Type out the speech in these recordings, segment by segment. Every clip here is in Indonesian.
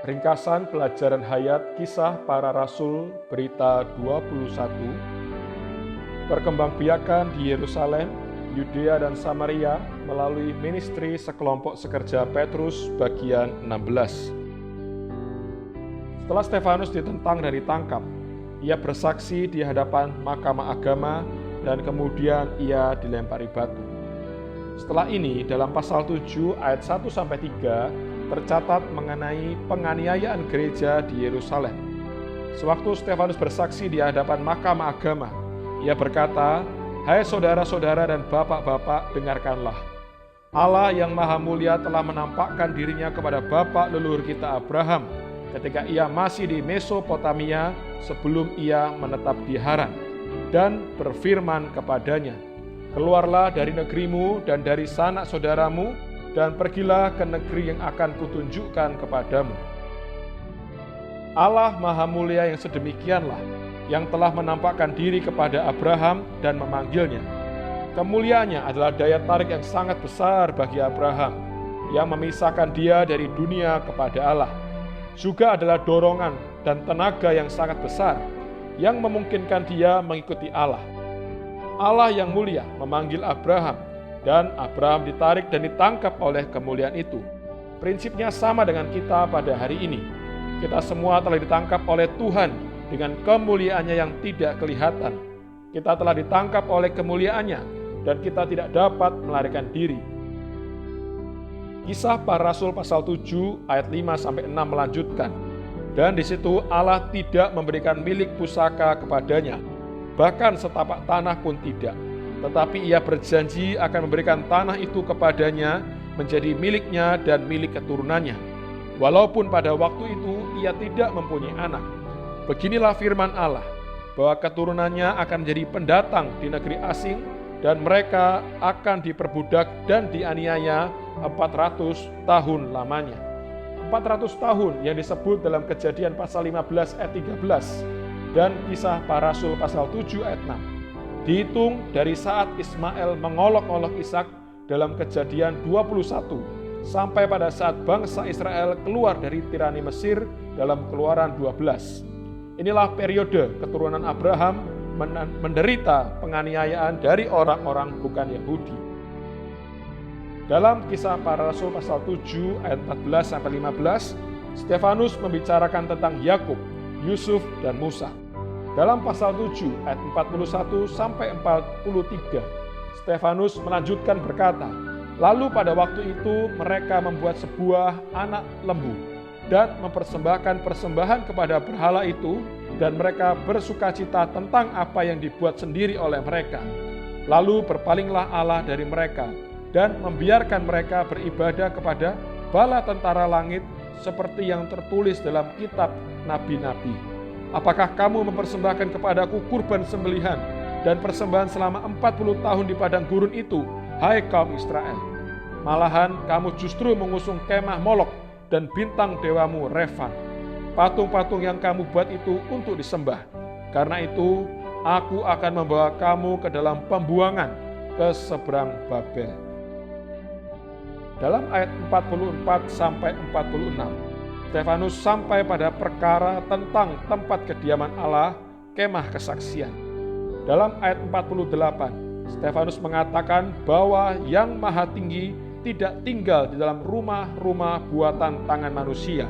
Ringkasan pelajaran hayat Kisah Para Rasul Berita 21, perkembangbiakan di Yerusalem, Yudea dan Samaria melalui ministri sekelompok sekerja Petrus bagian 16. Setelah Stefanus ditentang dan ditangkap, ia bersaksi di hadapan Mahkamah Agama dan kemudian ia dilempari batu. Setelah ini dalam pasal 7 ayat 1-3 tercatat mengenai penganiayaan gereja di Yerusalem. Sewaktu Stefanus bersaksi di hadapan Mahkamah Agama, ia berkata, "Hai saudara-saudara dan bapak-bapak, dengarkanlah. Allah yang Maha Mulia telah menampakkan dirinya kepada bapak leluhur kita Abraham ketika ia masih di Mesopotamia sebelum ia menetap di Haran, dan berfirman kepadanya, 'Keluarlah dari negerimu dan dari sanak saudaramu, dan pergilah ke negeri yang akan kutunjukkan kepadamu.' Allah Maha Mulia yang sedemikianlah yang telah menampakkan diri kepada Abraham dan memanggilnya. Kemuliaannya adalah daya tarik yang sangat besar bagi Abraham, yang memisahkan dia dari dunia kepada Allah. Juga adalah dorongan dan tenaga yang sangat besar, yang memungkinkan dia mengikuti Allah. Allah yang mulia memanggil Abraham, dan Abraham ditarik dan ditangkap oleh kemuliaan itu. Prinsipnya sama dengan kita pada hari ini. Kita semua telah ditangkap oleh Tuhan dengan kemuliaannya yang tidak kelihatan. Kita telah ditangkap oleh kemuliaannya dan kita tidak dapat melarikan diri. Kisah Para Rasul pasal 7 ayat 5-6 melanjutkan, dan di situ Allah tidak memberikan milik pusaka kepadanya, bahkan setapak tanah pun tidak. Tetapi ia berjanji akan memberikan tanah itu kepadanya menjadi miliknya dan milik keturunannya, walaupun pada waktu itu ia tidak mempunyai anak. Beginilah firman Allah, bahwa keturunannya akan menjadi pendatang di negeri asing, dan mereka akan diperbudak dan dianiaya 400 tahun lamanya. 400 tahun yang disebut dalam Kejadian pasal 15 ayat 13 dan Kisah Para Rasul pasal 7 ayat 6. Dihitung dari saat Ismail mengolok-olok Ishak dalam Kejadian 21 sampai pada saat bangsa Israel keluar dari tirani Mesir dalam Keluaran 12. Inilah periode keturunan Abraham menderita penganiayaan dari orang-orang bukan Yahudi. Dalam Kisah Para Rasul pasal 7 ayat 14-15, Stefanus membicarakan tentang Yakub, Yusuf, dan Musa. Dalam pasal 7 ayat 41-43, Stefanus melanjutkan berkata, "Lalu pada waktu itu mereka membuat sebuah anak lembu dan mempersembahkan persembahan kepada berhala itu, dan mereka bersukacita tentang apa yang dibuat sendiri oleh mereka. Lalu berpalinglah Allah dari mereka dan membiarkan mereka beribadah kepada bala tentara langit seperti yang tertulis dalam kitab nabi-nabi. Apakah kamu mempersembahkan kepadaku kurban sembelihan dan persembahan selama 40 tahun di padang gurun itu, hai kaum Israel? Malahan kamu justru mengusung kemah Molok dan bintang dewamu Refan. Patung-patung yang kamu buat itu untuk disembah. Karena itu, aku akan membawa kamu ke dalam pembuangan ke seberang Babel." Dalam ayat 44-46, Stefanus sampai pada perkara tentang tempat kediaman Allah, kemah kesaksian. Dalam ayat 48, Stefanus mengatakan bahwa Yang Maha Tinggi tidak tinggal di dalam rumah-rumah buatan tangan manusia.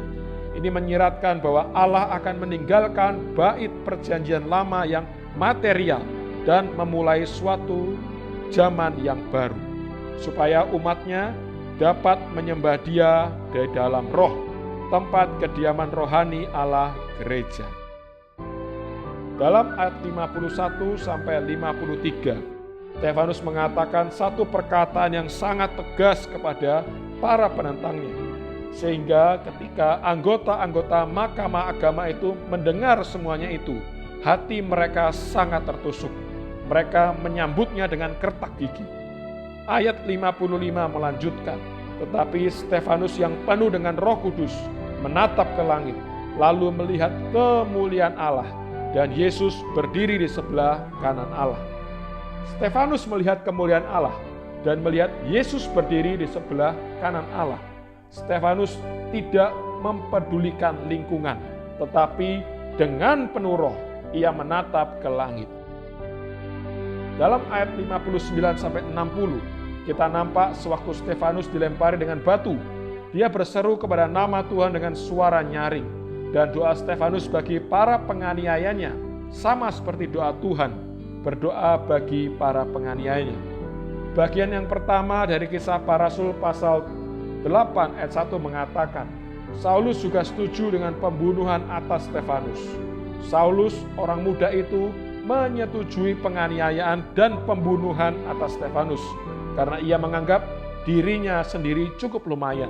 Ini menyiratkan bahwa Allah akan meninggalkan bait perjanjian lama yang material dan memulai suatu zaman yang baru, supaya umatnya dapat menyembah Dia dari dalam roh, tempat kediaman rohani Allah gereja. Dalam ayat 51-53, Stefanus mengatakan satu perkataan yang sangat tegas kepada para penentangnya, sehingga ketika anggota-anggota Mahkamah Agama itu mendengar semuanya itu, hati mereka sangat tertusuk. Mereka menyambutnya dengan kertak gigi. Ayat 55 melanjutkan, "Tetapi Stefanus yang penuh dengan Roh Kudus menatap ke langit, lalu melihat kemuliaan Allah, dan Yesus berdiri di sebelah kanan Allah." Stefanus melihat kemuliaan Allah dan melihat Yesus berdiri di sebelah kanan Allah. Stefanus tidak mempedulikan lingkungan, tetapi dengan penuh roh ia menatap ke langit. Dalam ayat 59-60, kita nampak sewaktu Stefanus dilempari dengan batu, dia berseru kepada nama Tuhan dengan suara nyaring, dan doa Stefanus bagi para penganiayanya sama seperti doa Tuhan berdoa bagi para penganiayanya. Bagian yang pertama dari Kisah Para Rasul pasal 8 ayat 1 mengatakan, Saulus juga setuju dengan pembunuhan atas Stefanus. Saulus, orang muda itu, menyetujui penganiayaan dan pembunuhan atas Stefanus karena ia menganggap dirinya sendiri cukup lumayan.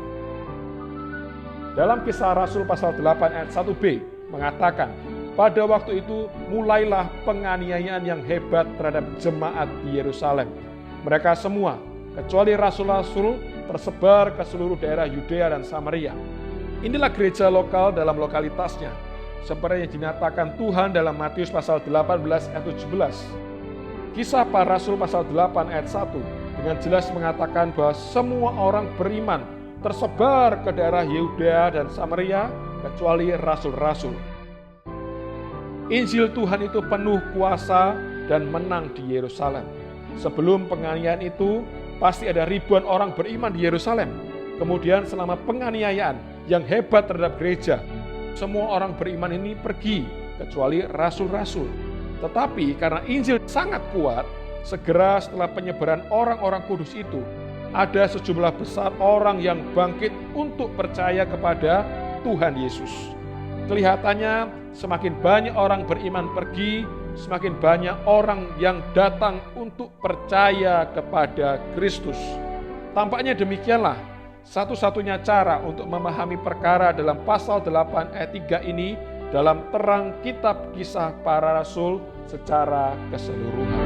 Dalam Kisah Rasul pasal 8 ayat 1b mengatakan, pada waktu itu mulailah penganiayaan yang hebat terhadap jemaat di Yerusalem. Mereka semua, kecuali rasul-rasul, tersebar ke seluruh daerah Yudea dan Samaria. Inilah gereja lokal dalam lokalitasnya, seperti yang dinyatakan Tuhan dalam Matius pasal 18 ayat 17. Kisah Para Rasul pasal 8 ayat 1 dengan jelas mengatakan bahwa semua orang beriman tersebar ke daerah Yudea dan Samaria kecuali rasul-rasul. Injil Tuhan itu penuh kuasa dan menang di Yerusalem. Sebelum penganiayaan itu, pasti ada ribuan orang beriman di Yerusalem. Kemudian selama penganiayaan yang hebat terhadap gereja, semua orang beriman ini pergi, kecuali rasul-rasul. Tetapi karena Injil sangat kuat, segera setelah penyebaran orang-orang kudus itu, ada sejumlah besar orang yang bangkit untuk percaya kepada Tuhan Yesus. Kelihatannya semakin banyak orang beriman pergi, semakin banyak orang yang datang untuk percaya kepada Kristus. Tampaknya demikianlah satu-satunya cara untuk memahami perkara dalam pasal 8 ayat 3 ini dalam terang kitab Kisah Para Rasul secara keseluruhan.